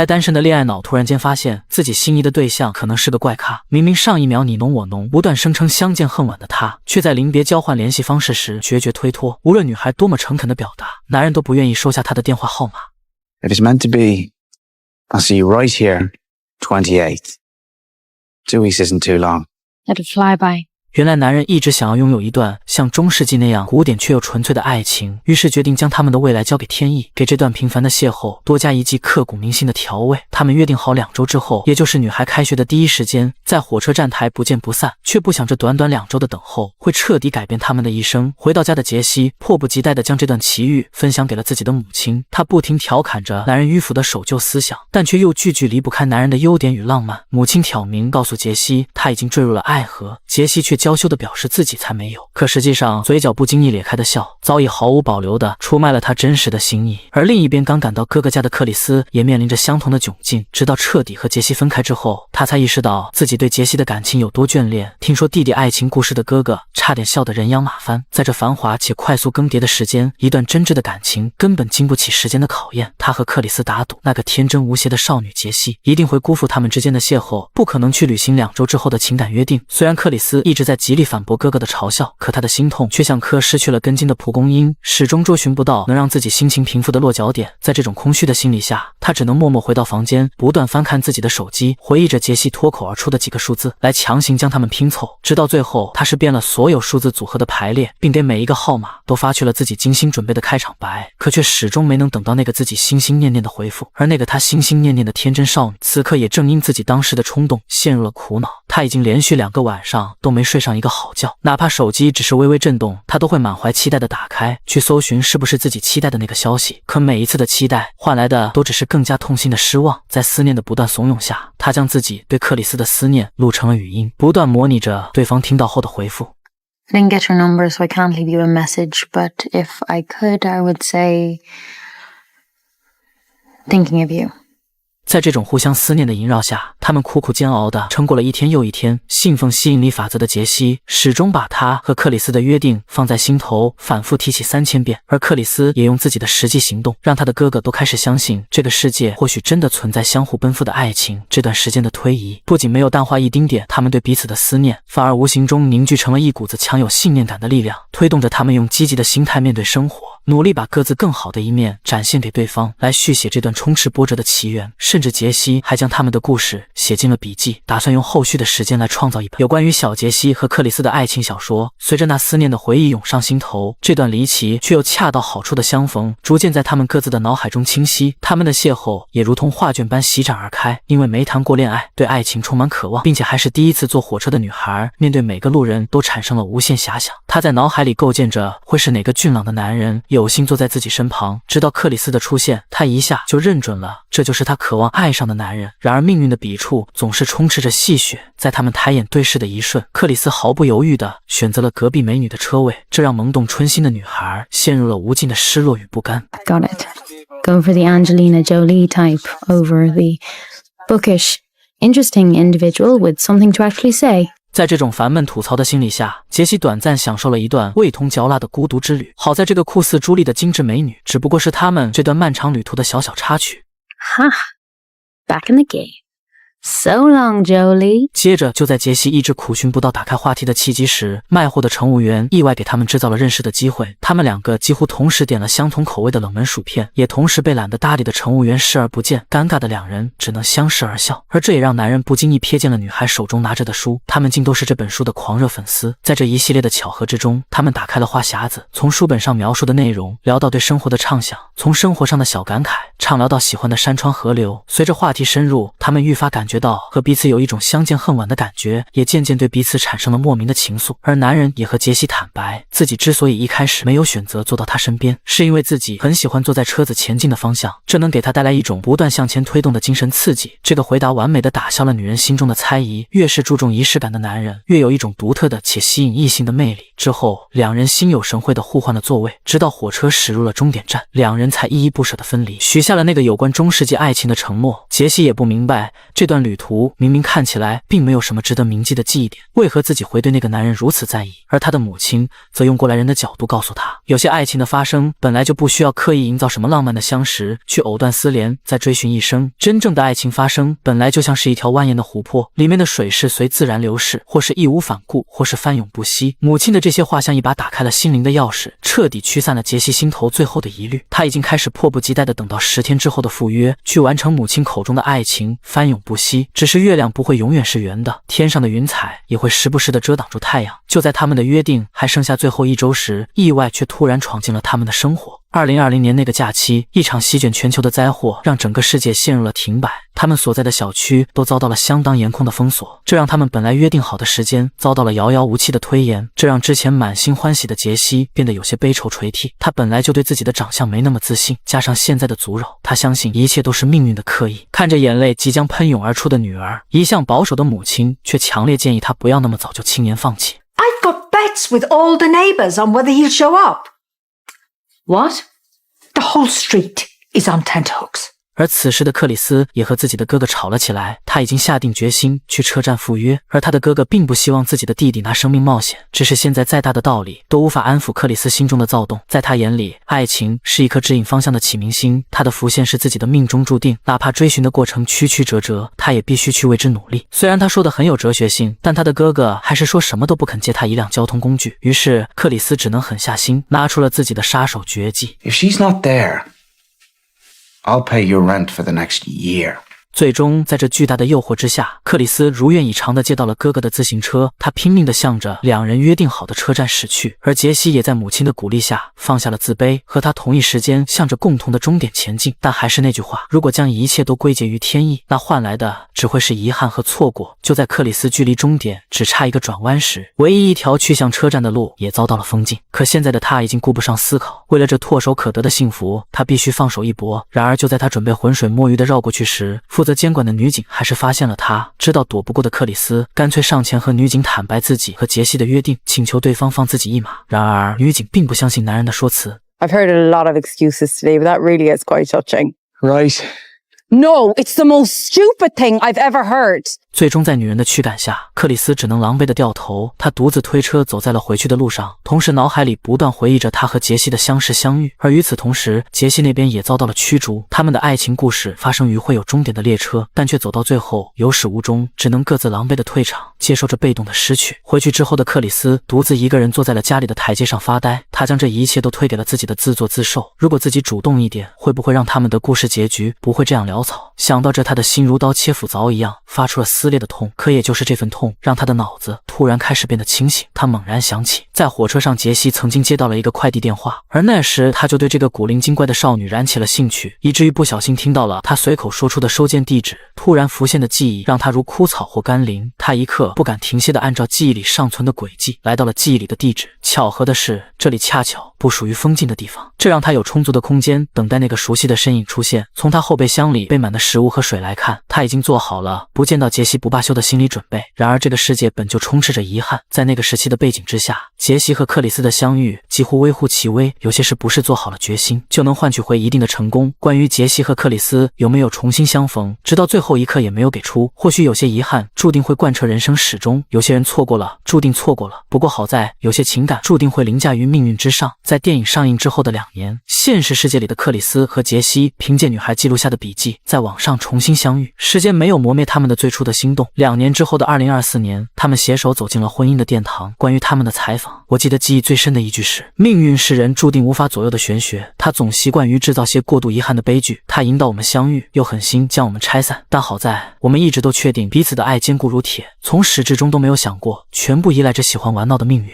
才单身的恋爱脑突然间发现自己心仪的对象可能是个怪咖，明明上一秒你侬我侬，不断声称相见恨晚的他，却在临别交换联系方式时决绝推脱。无论女孩多么诚恳的表达，男人都不愿意收下她的电话号码。If it's meant to be, I'll see you right here, 28th. 2 weeks isn't too long. It'll fly by. 原来男人一直想要拥有一段像中世纪那样古典却又纯粹的爱情，于是决定将他们的未来交给天意，给这段平凡的邂逅多加一剂刻骨铭心的调味。他们约定好2周之后，也就是女孩开学的第一时间，在火车站台不见不散，却不想这短短2周的等候会彻底改变他们的一生。回到家的杰西迫不及待地将这段奇遇分享给了自己的母亲，她不停调侃着男人迂腐的守旧思想，但却又句句离不开男人的优点与浪漫。母亲挑明告诉杰西，她已经坠入了爱河，杰西却娇羞地表示自己才没有，可实际上嘴角不经意咧开的笑早已毫无保留地出卖了他真实的心意。而另一边刚赶到哥哥家的克里斯也面临着相同的窘境，直到彻底和杰西分开之后，他才意识到自己对杰西的感情有多眷恋。听说弟弟爱情故事的哥哥差点笑得人仰马翻。在这繁华且快速更迭的时间，一段真挚的感情根本经不起时间的考验。他和克里斯打赌，那个天真无邪的少女杰西一定会辜负他们之间的邂逅，不可能去履行2周之后的情感约定。虽然克里斯一直在极力反驳哥哥的嘲笑，可他的心痛却像棵失去了根茎的蒲公英，始终追寻不到能让自己心情平复的落脚点。在这种空虚的心理下，他只能默默回到房间，不断翻看自己的手机，回忆着杰西脱口而出的几个数字，来强行将它们拼凑。直到最后，他是编了所有数字组合的排列，并给每一个号码都发去了自己精心准备的开场白，可却始终没能等到那个自己心心念念的回复。而那个他心心念念的天真少女，此刻也正因自己当时的冲动陷入了苦恼。他已经连续2个晚上都没睡上一个好觉，哪怕手机只是微微震动，他都会满怀期待地打开，去搜寻是不是自己期待的那个消息。可每一次的期待换来的都只是更加痛心的失望。在思念的不断怂恿下，他将自己对克里斯的思念录成了语音，不断模拟着对方听到后的回复。I didn't get your number, so I can't leave you a message, but if I could, I would say, thinking of you. 在这种互相思念的萦绕下，他们苦苦煎熬地撑过了一天又一天。信奉吸引力法则的杰西始终把他和克里斯的约定放在心头，反复提起3000遍。而克里斯也用自己的实际行动，让他的哥哥都开始相信这个世界或许真的存在相互奔赴的爱情。这段时间的推移不仅没有淡化一丁点他们对彼此的思念，反而无形中凝聚成了一股子强有信念感的力量，推动着他们用积极的心态面对生活，努力把各自更好的一面展现给对方，来续写这段充斥波折的奇缘。甚至杰西还将他们的故事写进了笔记，打算用后续的时间来创造一本有关于小杰西和克里斯的爱情小说。随着那思念的回忆涌上心头，这段离奇却又恰到好处的相逢逐渐在他们各自的脑海中清晰。他们的邂逅也如同画卷般席展而开。因为没谈过恋爱，对爱情充满渴望，并且还是第一次坐火车的女孩，面对每个路人都产生了无限遐想。她在脑海里构建着会是哪个俊朗的男人有幸坐在自己身旁。直到克里斯的出现，她一下就认准了这就是她渴望爱上的男人。然而命运的笔触总是充斥着戏谑，在他们抬眼对视的一瞬，克里斯毫不犹豫地选择了隔壁美女的车位，这让萌动春心的女孩陷入了无尽的失落与不甘。 Got it. Go for the Angelina Jolie type over the bookish, interesting individual with something to actually say. 在这种烦闷吐槽的心理下，杰西短暂享受了一段味同嚼蜡的孤独之旅。好在这个酷似朱莉的精致美女只不过是他们这段漫长旅途的小小插曲。Ha! Back in the game. So long, Jolie. 接着就在杰西一直苦寻不到打开话题的契机时，卖货的乘务员意外给他们制造了认识的机会。他们2个几乎同时点了相同口味的冷门薯片，也同时被懒得搭理的乘务员视而不见。尴尬的2人只能相视而笑。而这也让男人不经意瞥见了女孩手中拿着的书，他们竟都是这本书的狂热粉丝。在这一系列的巧合之中，他们打开了话匣子，从书本上描述的内容聊到对生活的畅想，从生活上的小感慨畅聊到喜欢的山川河流。随着话题深入，他们愈发感觉到和彼此有一种相见恨晚的感觉，也渐渐对彼此产生了莫名的情愫。而男人也和杰西坦白，自己之所以一开始没有选择坐到他身边，是因为自己很喜欢坐在车子前进的方向，这能给他带来一种不断向前推动的精神刺激。这个回答完美的打消了女人心中的猜疑。越是注重仪式感的男人，越有一种独特的且吸引异性的魅力。之后2人心有神会地互换了座位，直到火车驶入了终点站，2人才依依不舍地分离，许下了那个有关中世纪爱情的承诺。杰西也不明白，这段旅途明明看起来并没有什么值得铭记的记忆点，为何自己会对那个男人如此在意？而他的母亲则用过来人的角度告诉他，有些爱情的发生本来就不需要刻意营造什么浪漫的相识，去藕断丝连，再追寻一生。真正的爱情发生本来就像是一条蜿蜒的湖泊，里面的水是随自然流逝，或是义无反顾，或是翻涌不息。母亲的这些话像一把打开了心灵的钥匙，彻底驱散了杰西心头最后的疑虑。他已经开始迫不及待地等到10天之后的赴约，去完成母亲口中的爱情翻涌不息。只是月亮不会永远是圆的，天上的云彩也会时不时地遮挡住太阳。就在他们的约定还剩下最后1周时，意外却突然闯进了他们的生活。2020年那个假期，一场席卷全球的灾祸让整个世界陷入了停摆，他们所在的小区都遭到了相当严控的封锁，这让他们本来约定好的时间遭到了遥遥无期的推延，这让之前满心欢喜的杰西变得有些悲愁垂涕。他本来就对自己的长相没那么自信，加上现在的足肉，他相信一切都是命运的刻意。看着眼泪即将喷涌而出的女儿，一向保守的母亲却强烈建议他不要那么早就轻言放弃。 I've got bets with all the neighbours on whether he'll show up. What? The whole street is on tenterhooks. 而此时的克里斯也和自己的哥哥吵了起来，他已经下定决心去车站赴约，而他的哥哥并不希望自己的弟弟拿生命冒险，只是现在再大的道理都无法安抚克里斯心中的躁动。在他眼里，爱情是一颗指引方向的启明星，他的浮现是自己的命中注定，哪怕追寻的过程曲曲折折，他也必须去为之努力。虽然他说的很有哲学性，但他的哥哥还是说什么都不肯借他一辆交通工具，于是克里斯只能狠下心，拿出了自己的杀手绝技。 If she's not there, I'll pay your rent for the next year. 最终在这巨大的诱惑之下，克里斯如愿以偿地借到了哥哥的自行车，他拼命地向着两人约定好的车站驶去，而杰西也在母亲的鼓励下放下了自卑，和他同一时间向着共同的终点前进。但还是那句话，如果将一切都归结于天意，那换来的只会是遗憾和错过。就在克里斯距离终点只差一个转弯时，唯一一条去向车站的路也遭到了封禁。可现在的他已经顾不上思考，为了这唾手可得的幸福，他必须放手一搏。然而就在他准备浑水摸鱼地绕过去时，负责监管的女警还是发现了他，知道躲不过的克里斯干脆上前和女警坦白自己和杰西的约定，请求对方放自己一马。然而女警并不相信男人的说辞。 I've heard a lot of excuses today, but that really is quite touching. Right. No, it's the most stupid thing I've ever heard. 最终在女人的驱赶下，克里斯只能狼狈地掉头，他独自推车走在了回去的路上，同时脑海里不断回忆着他和杰西的相识相遇。而与此同时，杰西那边也遭到了驱逐，他们的爱情故事发生于会有终点的列车，但却走到最后有始无终，只能各自狼狈地退场，接受着被动的失去。回去之后的克里斯独自一个人坐在了家里的台阶上发呆，他将这一切都推给了自己的自作自受。如果自己主动一点，会不会让他们的故事结局不会这样潦草？想到这，他的心如刀切斧凿一样发出了撕裂的痛。可也就是这份痛，让他的脑子突然开始变得清醒。他猛然想起，在火车上杰西曾经接到了一个快递电话，而那时他就对这个古灵精怪的少女燃起了兴趣，以至于不小心听到了他随口说出的收件地址。突然浮现的记忆让他如枯草或甘霖，他一刻不敢停歇地按照记忆里尚存的轨迹来到了记忆里的地址。巧合的是，这里恰巧不属于封禁的地方，这让他有充足的空间等待那个熟悉的身影出现。从他后备箱里备满的食物和水来看，他已经做好了不见到杰西不罢休的心理准备。然而这个世界本就充斥着遗憾，在那个时期的背景之下，杰西和克里斯的相遇几乎微乎其微，有些事不是做好了决心就能换取回一定的成功。关于杰西和克里斯有没有重新相逢，直到最后一刻也没有给出。或许有些遗憾注定会贯彻人生始终，有些人错过了注定错过了。不过好在有些情感注定会凌驾于命运之上。在电影上映之后的2年，现实世界里的克里斯和杰西凭借女孩记录下的笔记在网上重新相遇，时间没有磨灭他们的最初的心动。2年之后的2024年，他们携手走进了婚姻的殿堂。关于他们的采访，我记得记忆最深的一句是：命运是人注定无法左右的玄学，他总习惯于制造些过度遗憾的悲剧，他引导我们相遇，又狠心将我们拆散。但好在我们一直都确定彼此的爱坚固如铁，从始至终都没有想过全部依赖着喜欢玩闹的命运。